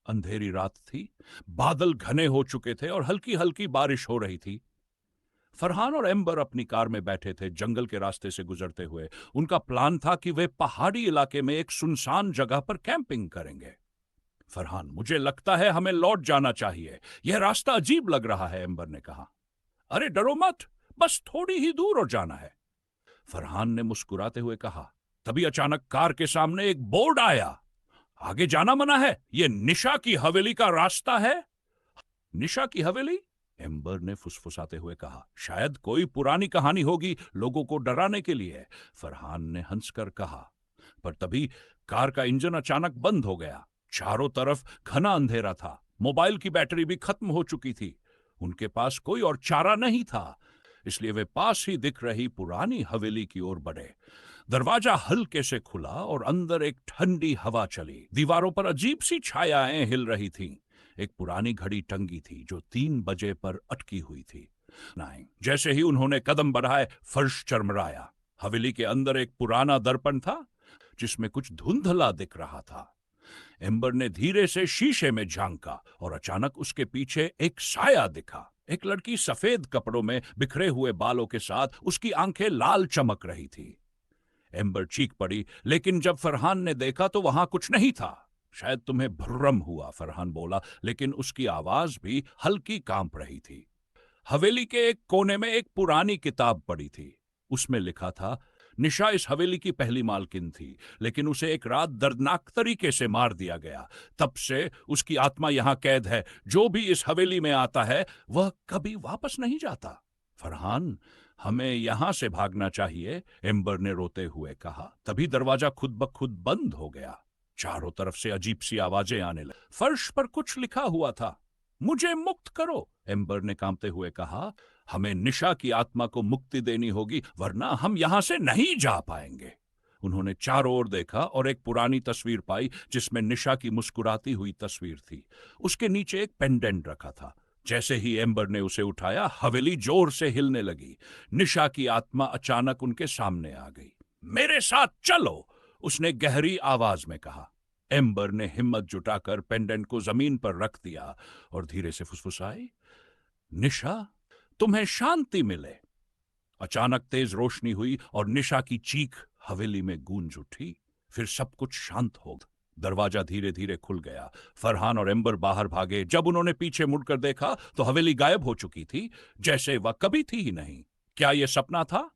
अंधेरी रात थी, बादल घने हो चुके थे और हल्की हल्की बारिश हो रही थी। फरहान और एम्बर अपनी कार में बैठे थे, जंगल के रास्ते से गुजरते हुए। उनका प्लान था कि वे पहाड़ी इलाके में एक सुनसान जगह पर कैंपिंग करेंगे। फरहान, मुझे लगता है हमें लौट जाना चाहिए, यह रास्ता अजीब लग रहा है, एम्बर ने कहा। अरे डरो मत, बस थोड़ी ही दूर और जाना है, फरहान ने मुस्कुराते हुए कहा। तभी अचानक कार के सामने एक बोर्ड आया। आगे जाना मना है, यह निशा की हवेली का रास्ता है। निशा की हवेली? एम्बर ने फुसफुसाते हुए कहा। शायद कोई पुरानी कहानी होगी, लोगों को डराने के लिए, फरहान ने हंसकर कहा। पर तभी कार का इंजन अचानक बंद हो गया। चारों तरफ घना अंधेरा था, मोबाइल की बैटरी भी खत्म हो चुकी थी। उनके पास कोई और चारा नहीं था, इसलिए वे पास ही दिख रही पुरानी हवेली की ओर बढ़े। दरवाजा हल्के से खुला और अंदर एक ठंडी हवा चली। दीवारों पर अजीब सी छायाएं हिल रही थीं। एक पुरानी घड़ी टंगी थी जो 3 बजे पर अटकी हुई थी। नहीं, जैसे ही उन्होंने कदम बढ़ाए, फर्श चरमराया। हवेली के अंदर एक पुराना दर्पण था जिसमें कुछ धुंधला दिख रहा था। एम्बर ने धीरे से शीशे में झांका और अचानक उसके पीछे एक साया दिखा। एक लड़की सफेद कपड़ों में बिखरे हुए बालों के साथ, उसकी आंखें लाल चमक रही थी। एम्बर चीख पड़ी, लेकिन जब फरहान ने देखा तो वहां कुछ नहीं था। शायद तुम्हें भ्रम हुआ, फरहान बोला, लेकिन उसकी आवाज भी हल्की कांप रही थी। हवेली के एक कोने में एक पुरानी किताब पड़ी थी। उसमें लिखा था, निशा इस हवेली की पहली मालकिन थी, लेकिन उसे एक रात दर्दनाक तरीके से मार दिया गया। तब से उसकी आत्मा यहां कैद है। जो भी इस हवेली में आता है वह कभी वापस नहीं जाता। फरहान, हमें यहां से भागना चाहिए, एम्बर ने रोते हुए कहा। तभी दरवाजा खुद ब खुद बंद हो गया। चारों तरफ से अजीब सी आवाजें आने लगी। फर्श पर कुछ लिखा हुआ था। मुझे मुक्त करो, एम्बर ने कांपते हुए कहा। हमें निशा की आत्मा को मुक्ति देनी होगी, वरना हम यहां से नहीं जा पाएंगे। उन्होंने चारों ओर देखा और एक पुरानी तस्वीर पाई जिसमें निशा की मुस्कुराती हुई तस्वीर थी। उसके नीचे एक पेंडेंट रखा था। जैसे ही एम्बर ने उसे उठाया, हवेली जोर से हिलने लगी। निशा की आत्मा अचानक उनके सामने आ गई। मेरे साथ चलो, उसने गहरी आवाज में कहा। एम्बर ने हिम्मत जुटाकर पेंडेंट को जमीन पर रख दिया और धीरे से फुसफुसाई, निशा, तुम्हें शांति मिले। अचानक तेज रोशनी हुई और निशा की चीख हवेली में गूंज उठी। फिर सब कुछ शांत हो गया। दरवाजा धीरे धीरे खुल गया। फरहान और एम्बर बाहर भागे। जब उन्होंने पीछे मुड़कर देखा तो हवेली गायब हो चुकी थी, जैसे वह कभी थी ही नहीं। क्या यह सपना था